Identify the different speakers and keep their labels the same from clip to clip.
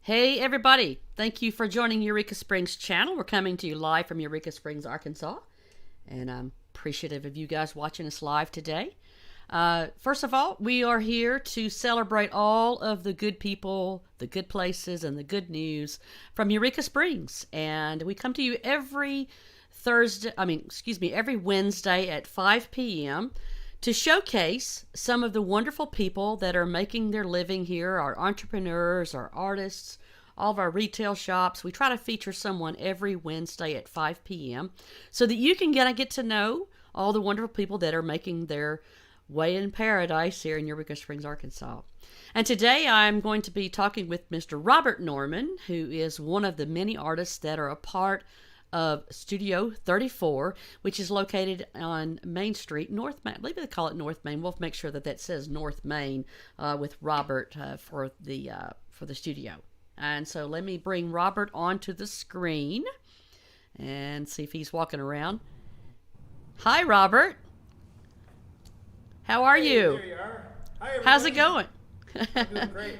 Speaker 1: Hey everybody, thank you for joining Eureka Springs channel. We're coming to you live from Eureka Springs, Arkansas, and I'm appreciative of you guys watching us live today. First of all, we are here to celebrate all of the good people, the good places, and the good news from Eureka Springs. And we come to you every every Wednesday at 5 p.m. to showcase some of the wonderful people that are making their living here, our entrepreneurs, our artists, all of our retail shops. We try to feature someone every Wednesday at 5 p.m. so that you can get to know all the wonderful people that are making their way in paradise here in Eureka Springs, Arkansas. And today I'm going to be talking with Mr. Robert Norman, who is one of the many artists that are a part of Studio 34, which is located on Main Street, North Main. I believe they call it North Main. We'll make sure that says North Main with Robert for the studio. And so let me bring Robert onto the screen and see if he's walking around. Hi, Robert. How are you?
Speaker 2: There you are. Hi, everybody.
Speaker 1: How's it going?
Speaker 2: I'm doing great.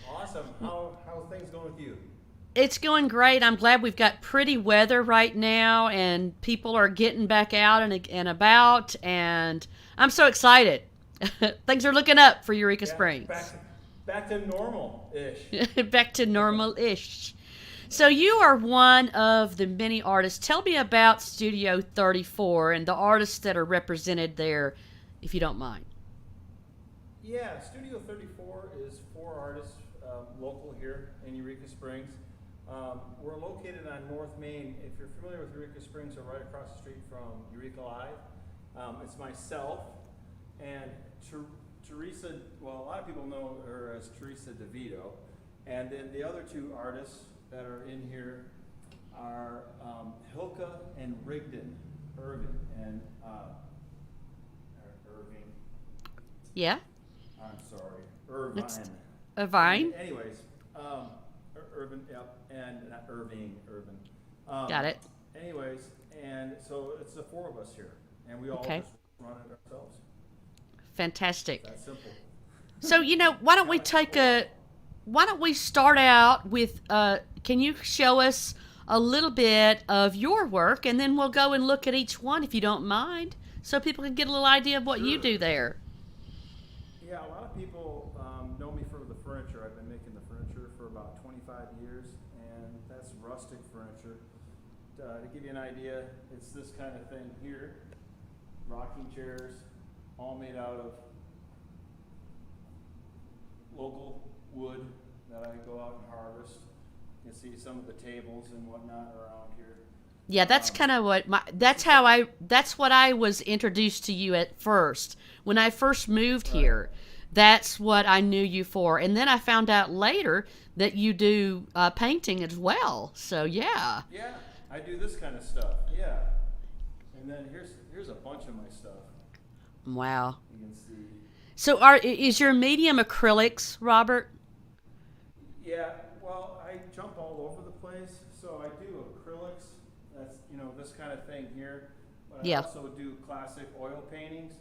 Speaker 2: Awesome. How are things going with you?
Speaker 1: It's going great. I'm glad we've got pretty weather right now, and people are getting back out and about, and I'm so excited. Things are looking up for Eureka Springs.
Speaker 2: Back to normal-ish.
Speaker 1: Back to normal-ish. So you are one of the many artists. Tell me about Studio 34 and the artists that are represented there, if you don't mind.
Speaker 2: Yeah, Studio 34 is 4 artists local here in Eureka Springs. We're located on North Main. If you're familiar with Eureka Springs, we're right across the street from Eureka Live. It's myself and Teresa. Well, a lot of people know her as Teresa DeVito, and then the other 2 artists that are in here are Hilka and Irving.
Speaker 1: Yeah?
Speaker 2: I'm sorry, Irvine.
Speaker 1: Irvine?
Speaker 2: Anyways, Irvin, yep, and not Irving.
Speaker 1: Got it.
Speaker 2: Anyways, and so it's the 4 of us here, and we all just run it ourselves.
Speaker 1: Fantastic.
Speaker 2: That's simple.
Speaker 1: So, why don't we start out with, can you show us a little bit of your work, and then we'll go and look at each one, if you don't mind, so people can get a little idea of what you do there.
Speaker 2: Yeah, a lot of people know me for the furniture. I've been making the furniture for about 25 years, and that's rustic furniture. To give you an idea, it's this kind of thing here, rocking chairs, all made out of local wood that I go out and harvest. You can see some of the tables and whatnot around here.
Speaker 1: Yeah, that's kind of what that's what I was introduced to you at first. When I first moved here, that's what I knew you for. And then I found out later that you do painting as well. So, yeah.
Speaker 2: Yeah, I do this kind of stuff. Yeah. And then here's a bunch of my stuff.
Speaker 1: Wow.
Speaker 2: You can see.
Speaker 1: So is your medium acrylics, Robert?
Speaker 2: Yeah, well, I jump all over the place. So I do acrylics. That's, this kind of thing here. But I also do classic oil paintings.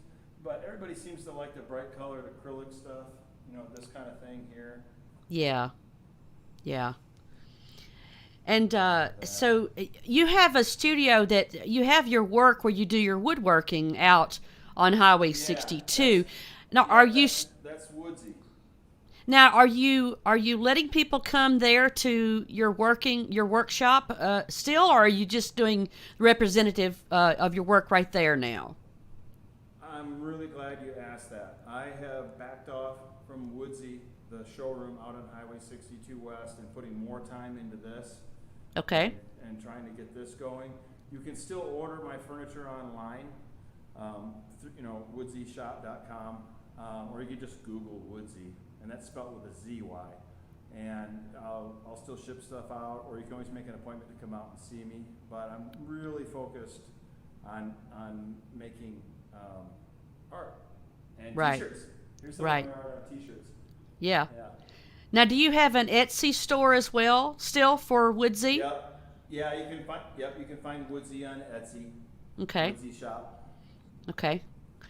Speaker 2: But everybody seems to like the bright colored acrylic stuff. This kind of thing here.
Speaker 1: Yeah. Yeah. And so you have a studio that you have your work where you do your woodworking out on Highway 62. Now,
Speaker 2: That's woodsy.
Speaker 1: Now, are you letting people come there to your workshop still, or are you just doing representative of your work right there now?
Speaker 2: I'm really glad you asked that. I have backed off from Woodsy, the showroom out on Highway 62 West, and putting more time into this.
Speaker 1: Okay.
Speaker 2: And trying to get this going. You can still order my furniture online, woodsyshop.com, or you can just Google Woodsy, and that's spelled with a Z-Y. And I'll still ship stuff out, or you can always make an appointment to come out and see me. But I'm really focused on making art and t-shirts. Here's some of our t-shirts.
Speaker 1: Yeah. Now, do you have an Etsy store as well, still for Woodsy?
Speaker 2: Yep. Yeah, you can find Woodsy on Etsy.
Speaker 1: Okay.
Speaker 2: Woodsy Shop.
Speaker 1: Okay.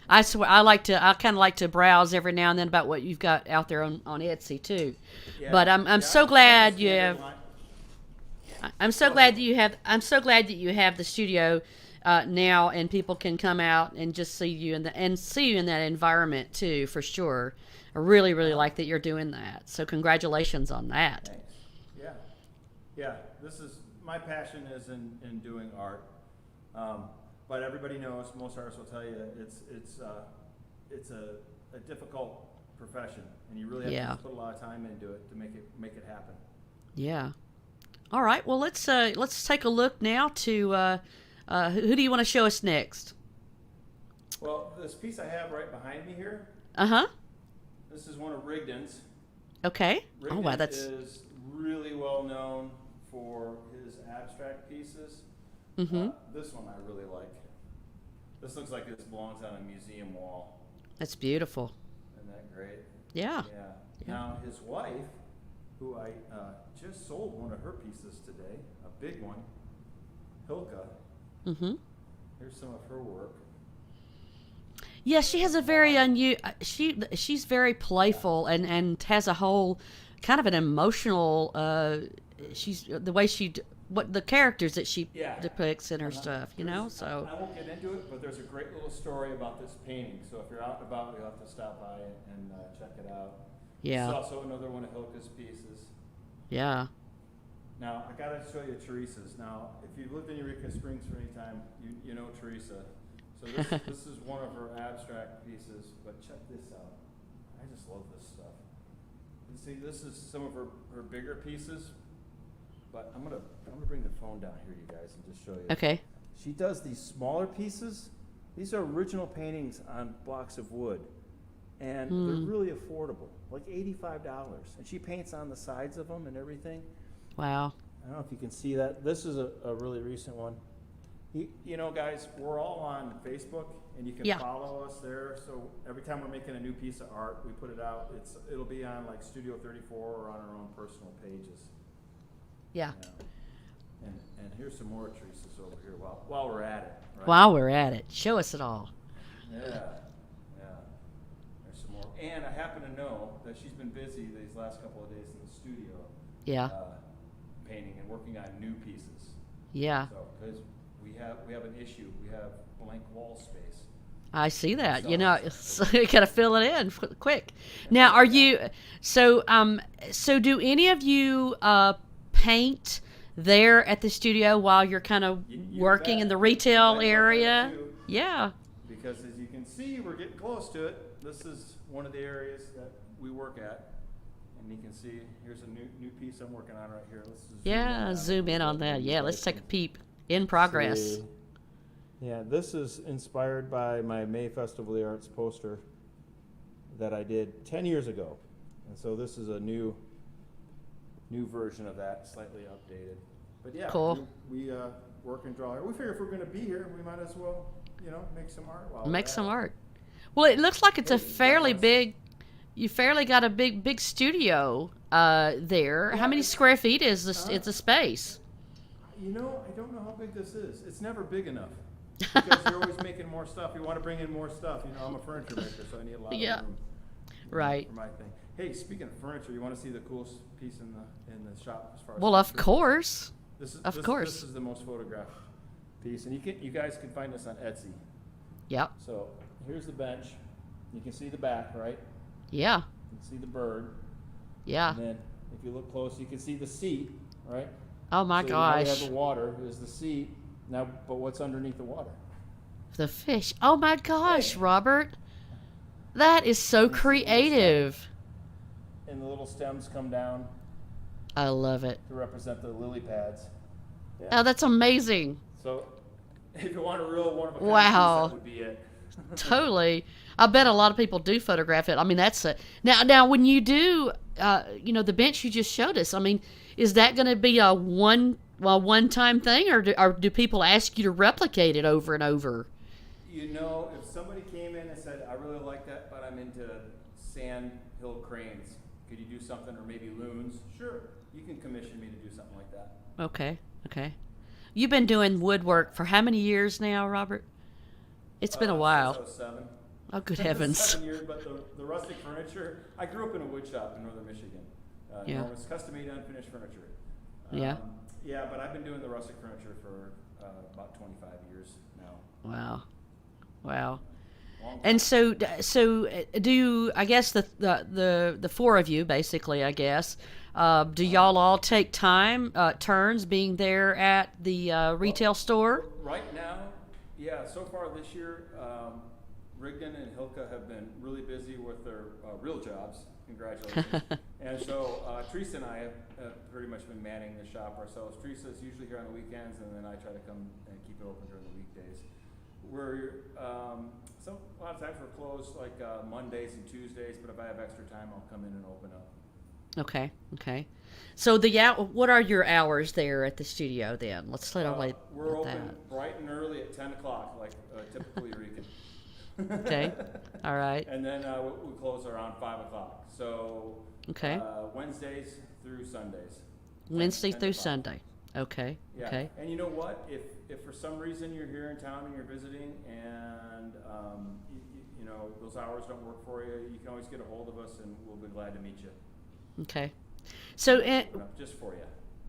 Speaker 1: I swear, I kind of like to browse every now and then about what you've got out there on Etsy too.
Speaker 2: Yeah,
Speaker 1: But I'm
Speaker 2: yeah,
Speaker 1: so
Speaker 2: I like
Speaker 1: glad
Speaker 2: the
Speaker 1: you
Speaker 2: standard
Speaker 1: have.
Speaker 2: line.
Speaker 1: I'm so
Speaker 2: Go
Speaker 1: glad
Speaker 2: ahead.
Speaker 1: that you have. I'm so glad that you have the studio now, and people can come out and just see you see you in that environment too, for sure. I really, really
Speaker 2: Uh-huh.
Speaker 1: like that you're doing that. So congratulations on that.
Speaker 2: Thanks. Yeah, yeah. This is my passion is in doing art, but everybody knows most artists will tell you it's a difficult profession, and you really have to
Speaker 1: Yeah,
Speaker 2: just put a lot of time into it to make it happen.
Speaker 1: yeah. All right. Well, let's take a look now to who do you want to show us next?
Speaker 2: Well, this piece I have right behind me here,
Speaker 1: Uh huh.
Speaker 2: this is one of Rigdon's.
Speaker 1: Okay. Oh wow,
Speaker 2: Rigdon
Speaker 1: that's.
Speaker 2: is really well known for his abstract pieces.
Speaker 1: Mm-hmm.
Speaker 2: This one I really like. This looks like this belongs on a museum wall.
Speaker 1: That's beautiful.
Speaker 2: Isn't that great?
Speaker 1: Yeah.
Speaker 2: Yeah.
Speaker 1: Yeah.
Speaker 2: Now his wife, who I just sold one of her pieces today, a big one, Hilka.
Speaker 1: Mm-hmm.
Speaker 2: Here's some of her work.
Speaker 1: Yeah, she has a very she's very playful and has a whole kind of an emotional. She's the way what the characters that she
Speaker 2: Yeah.
Speaker 1: depicts in her
Speaker 2: Uh-huh.
Speaker 1: stuff. You know, so
Speaker 2: I won't get into it, but there's a great little story about this painting. So if you're out and about, you'll have to stop by and check it out. This is
Speaker 1: yeah,
Speaker 2: also another one of Hilka's pieces.
Speaker 1: yeah.
Speaker 2: Now, I gotta show you Teresa's. Now, if you've lived in Eureka Springs for any time, you know Teresa. So this is one of her abstract pieces, but check this out. I just love this stuff. You see, this is some of her bigger pieces, but I'm gonna bring the phone down here, you guys, and just show you.
Speaker 1: Okay.
Speaker 2: She does these smaller pieces. These are original paintings on blocks of wood, and they're really affordable, like $85. And she paints on the sides of them and everything.
Speaker 1: Wow.
Speaker 2: I don't know if you can see that. This is a really recent one. You know, guys, we're all on Facebook, and you can
Speaker 1: Yeah.
Speaker 2: follow us there. So every time we're making a new piece of art, we put it out. It'll be on like Studio 34 or on our own personal pages.
Speaker 1: Yeah.
Speaker 2: You know. And here's some more Teresa's over here while we're at it. Right?
Speaker 1: While we're at it, show us it all.
Speaker 2: Yeah, yeah. There's some more. And I happen to know that she's been busy these last couple of days in the studio.
Speaker 1: Yeah.
Speaker 2: Painting and working on new pieces.
Speaker 1: Yeah.
Speaker 2: So, because we have an issue. We have blank wall space.
Speaker 1: I see that.
Speaker 2: So-
Speaker 1: You know, so you gotta fill it in quick. Now, are you so? So, do any of you paint there at the studio while you're kind of
Speaker 2: You
Speaker 1: working in
Speaker 2: bet.
Speaker 1: the retail
Speaker 2: You bet.
Speaker 1: area?
Speaker 2: Too.
Speaker 1: Yeah.
Speaker 2: Because as you can see, we're getting close to it. This is one of the areas that we work at. And you can see, here's a new piece I'm working on right here. Let's just
Speaker 1: Yeah. Zoom in on that. Yeah. Let's take a peep. In progress.
Speaker 2: See. Yeah, this is inspired by my May Festival of the Arts poster that I did 10 years ago. And so this is a new version of that, slightly updated. But yeah,
Speaker 1: Cool.
Speaker 2: we work and draw here. We figure if we're going to be here, we might as well, make some art while
Speaker 1: Make
Speaker 2: we're
Speaker 1: some
Speaker 2: at it.
Speaker 1: art. Well, it looks like it's a
Speaker 2: Hey,
Speaker 1: fairly
Speaker 2: that was-
Speaker 1: big. You fairly got a big studio there.
Speaker 2: Yeah,
Speaker 1: How many
Speaker 2: it's-
Speaker 1: square feet is this? It's a space.
Speaker 2: I don't know how big this is. It's never big enough. Because you're always making more stuff. You want to bring in more stuff. I'm a furniture maker, so I need a lot
Speaker 1: Yeah.
Speaker 2: of room.
Speaker 1: Right.
Speaker 2: For my thing. Hey, speaking of furniture, you want to see the coolest piece in the shop as far as
Speaker 1: Well, of
Speaker 2: furniture?
Speaker 1: course.
Speaker 2: This is
Speaker 1: of course.
Speaker 2: This is the most photographed piece, and you guys can find this on Etsy.
Speaker 1: Yep.
Speaker 2: So here's the bench. You can see the back, right?
Speaker 1: Yeah.
Speaker 2: You can see the bird.
Speaker 1: Yeah.
Speaker 2: And then if you look close, you can see the seat, right?
Speaker 1: Oh my
Speaker 2: So you have
Speaker 1: gosh.
Speaker 2: the water is the seat. Now, but what's underneath the water?
Speaker 1: The fish. Oh my gosh,
Speaker 2: Hey.
Speaker 1: Robert. That is so
Speaker 2: Let me see this
Speaker 1: creative.
Speaker 2: And the little stems come down
Speaker 1: I love it.
Speaker 2: to represent the lily pads. Yeah.
Speaker 1: Oh, that's amazing.
Speaker 2: So, if you want a real one of a kind
Speaker 1: Wow.
Speaker 2: piece, that would be it.
Speaker 1: Totally. I bet a lot of people do photograph it. I mean, that's a now when you do, the bench you just showed us. I mean, is that going to be a one-time thing, or do people ask you to replicate it over and over?
Speaker 2: If somebody came in and said, I really like that, but I'm into sand hill cranes, could you do something, or maybe loons? Sure, you can commission me to do something like that.
Speaker 1: Okay. You've been doing woodwork for how many years now, Robert? It's been a while.
Speaker 2: Since '07.
Speaker 1: Oh, good heavens.
Speaker 2: 7 years, but the rustic furniture, I grew up in a wood shop in northern Michigan.
Speaker 1: Yeah.
Speaker 2: It was custom-made unfinished furniture.
Speaker 1: Yeah.
Speaker 2: Yeah, but I've been doing the rustic furniture for about 25 years now.
Speaker 1: Wow. Wow.
Speaker 2: Long time.
Speaker 1: And so do you, I guess the four of you, basically, I guess, do y'all all take turns being there at the retail store?
Speaker 2: Right now, yeah, so far this year, Rigdon and Hilka have been really busy with their real jobs. Congratulations. And so Teresa and I have pretty much been manning the shop ourselves. Teresa's usually here on the weekends, and then I try to come and keep it open during the weekdays. A lot of times we're closed like Mondays and Tuesdays, but if I have extra time, I'll come in and open up.
Speaker 1: Okay. So what are your hours there at the studio then? Let's start away
Speaker 2: We're
Speaker 1: with
Speaker 2: open
Speaker 1: that.
Speaker 2: bright and early at 10 o'clock, like typical Eureka.
Speaker 1: Okay. All right.
Speaker 2: And then we close around 5 o'clock. So
Speaker 1: Okay.
Speaker 2: Wednesdays through Sundays.
Speaker 1: Wednesday
Speaker 2: 10 to
Speaker 1: through
Speaker 2: 5.
Speaker 1: Sunday. Okay.
Speaker 2: Yeah.
Speaker 1: Okay.
Speaker 2: And you know what? If for some reason you're here in town and you're visiting and you know those hours don't work for you, you can always get a hold of us and we'll be glad to meet you.
Speaker 1: Okay. So
Speaker 2: Just for you.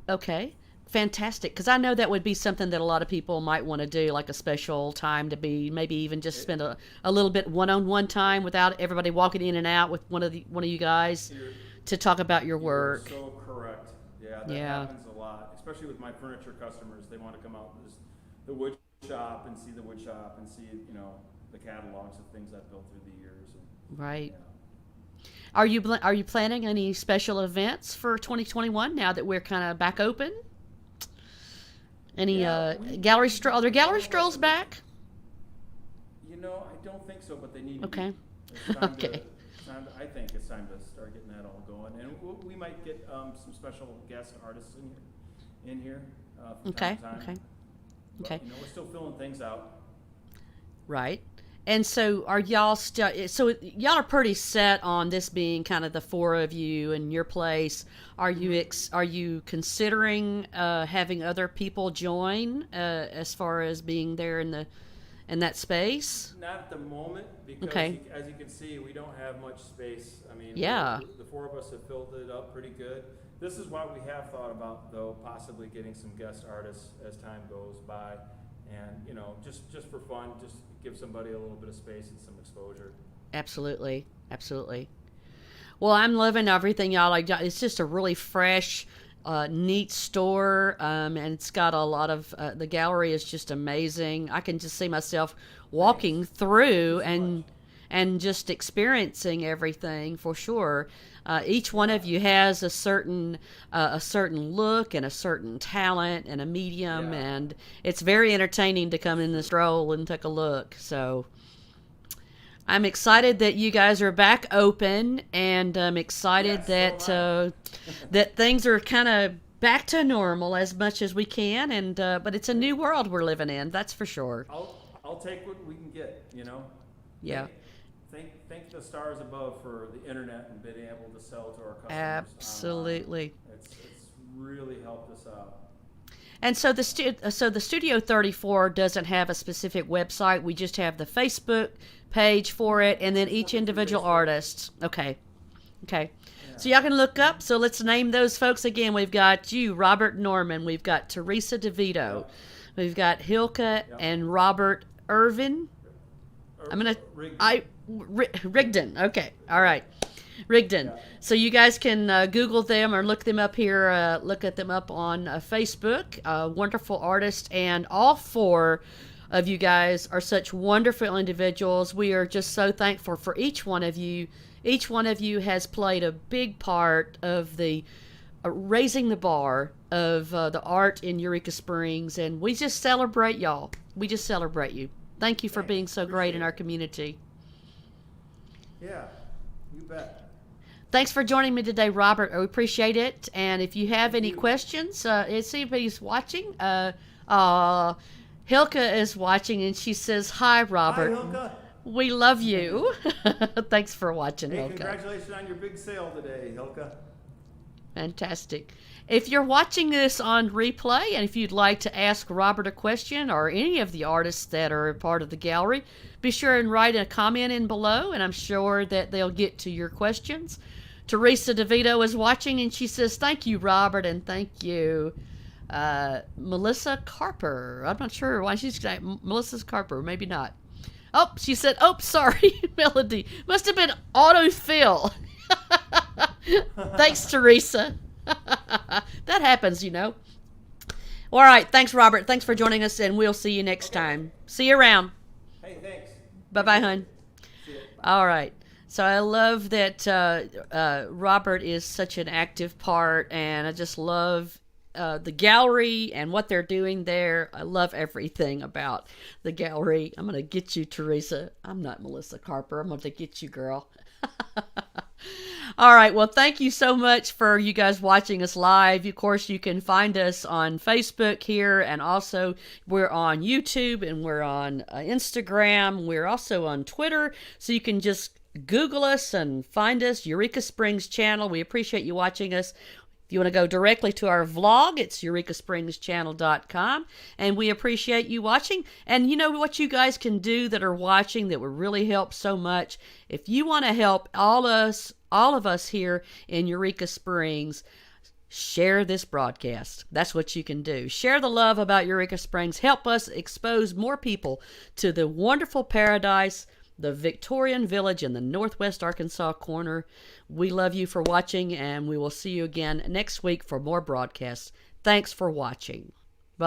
Speaker 1: okay. Fantastic, because I know that would be something that a lot of people might want to do, like a special time to be, maybe even just spend a little bit one-on-one time without everybody walking in and out with one of you guys to talk about your work.
Speaker 2: You're so correct. Yeah, that happens a lot, especially with my furniture customers. They want to come out to the wood shop and see the wood shop and see the catalogs of things I've built through the years. And,
Speaker 1: Right.
Speaker 2: yeah.
Speaker 1: Are you planning any special events for 2021 now that we're kind of back open? Any gallery are there gallery strolls back?
Speaker 2: You know, I don't think so, but they need
Speaker 1: Okay.
Speaker 2: to be. It's time
Speaker 1: Okay.
Speaker 2: I think it's time to start getting that all going. And we might get some special guest artists in here from time to time.
Speaker 1: Okay.
Speaker 2: But,
Speaker 1: Okay.
Speaker 2: we're still filling things out.
Speaker 1: Right. And so are y'all so y'all are pretty set on this being kind of the four of you in your place. Are you considering having other people join as far as being there in that space?
Speaker 2: Not at the moment, because
Speaker 1: Okay.
Speaker 2: as you can see, we don't have much space. I mean,
Speaker 1: Yeah.
Speaker 2: the four of us have filled it up pretty good. This is why we have thought about, though, possibly getting some guest artists as time goes by. And, just for fun, just give somebody a little bit of space and some exposure.
Speaker 1: Absolutely. Well, I'm loving everything y'all like. It's just a really fresh, neat store, and it's got a lot of. The gallery is just amazing. I can just see myself walking through and just experiencing everything for sure. Each one of you has a certain look and a certain talent and a medium, and it's very entertaining to come in this stroll and take a look. So I'm excited that you guys are back open, and I'm excited that things are kind of back to normal as much as we can. And but it's a new world we're living in, that's for sure.
Speaker 2: I'll take what we can get.
Speaker 1: Yeah.
Speaker 2: Thank the stars above for the internet and being able to sell to our customers.
Speaker 1: Absolutely.
Speaker 2: Online. It's really helped us out.
Speaker 1: And so the Studio 34 doesn't have a specific website. We just have the Facebook page for it, and then each individual artist. Okay.
Speaker 2: Yeah.
Speaker 1: So y'all can look up. So let's name those folks again. We've got you, Robert Norman. We've got Teresa DeVito.
Speaker 2: Yep.
Speaker 1: We've got Hilka and Robert Irvin. Rigdon. Okay. All right. Rigdon.
Speaker 2: Yeah.
Speaker 1: So you guys can Google them or look them up here. Look at them up on Facebook. Wonderful artists, and all four of you guys are such wonderful individuals. We are just so thankful for each one of you. Each one of you has played a big part of the raising the bar of the art in Eureka Springs, and we just celebrate y'all. We just celebrate you. Thank you for being so great in our community.
Speaker 2: Yeah, you bet.
Speaker 1: Thanks for joining me today, Robert. I appreciate it. And if you have any questions, see if anybody's watching. Hilka is watching, and she says, "Hi, Robert.
Speaker 2: Hi, Hilka.
Speaker 1: We love you." Thanks for watching,
Speaker 2: Hey,
Speaker 1: Hilka.
Speaker 2: congratulations on your big sale today, Hilka.
Speaker 1: Fantastic. If you're watching this on replay and if you'd like to ask Robert a question or any of the artists that are a part of the gallery, be sure and write a comment in below, and I'm sure that they'll get to your questions. Teresa DeVito is watching, and she says, thank you, Robert, and thank you, Melissa Carper. I'm not sure why she's saying Melissa Carper, maybe not. Oh, she said, oh, sorry, Melody. Must have been autofill. Thanks, Teresa. That happens, you know. All right. Thanks, Robert. Thanks for joining us, and we'll see you next time. See you around.
Speaker 2: Hey, thanks.
Speaker 1: Bye-bye, hon.
Speaker 2: See ya.
Speaker 1: All right. So I love that Robert is such an active part, and I just love the gallery and what they're doing there. I love everything about the gallery. I'm going to get you, Teresa. I'm not Melissa Carper. I'm going to get you, girl. All right. Well, thank you so much for you guys watching us live. Of course, you can find us on Facebook here, and also we're on YouTube, and we're on Instagram. We're also on Twitter, so you can just Google us and find us, Eureka Springs channel. We appreciate you watching us. If you want to go directly to our vlog, it's eurekasprings.channel.com, and we appreciate you watching. And you know what you guys can do that are watching that would really help so much? If you want to help all of us here in Eureka Springs, share this broadcast. That's what you can do. Share the love about Eureka Springs. Help us expose more people to the wonderful paradise, the Victorian Village in the Northwest Arkansas corner. We love you for watching, and we will see you again next week for more broadcasts. Thanks for watching.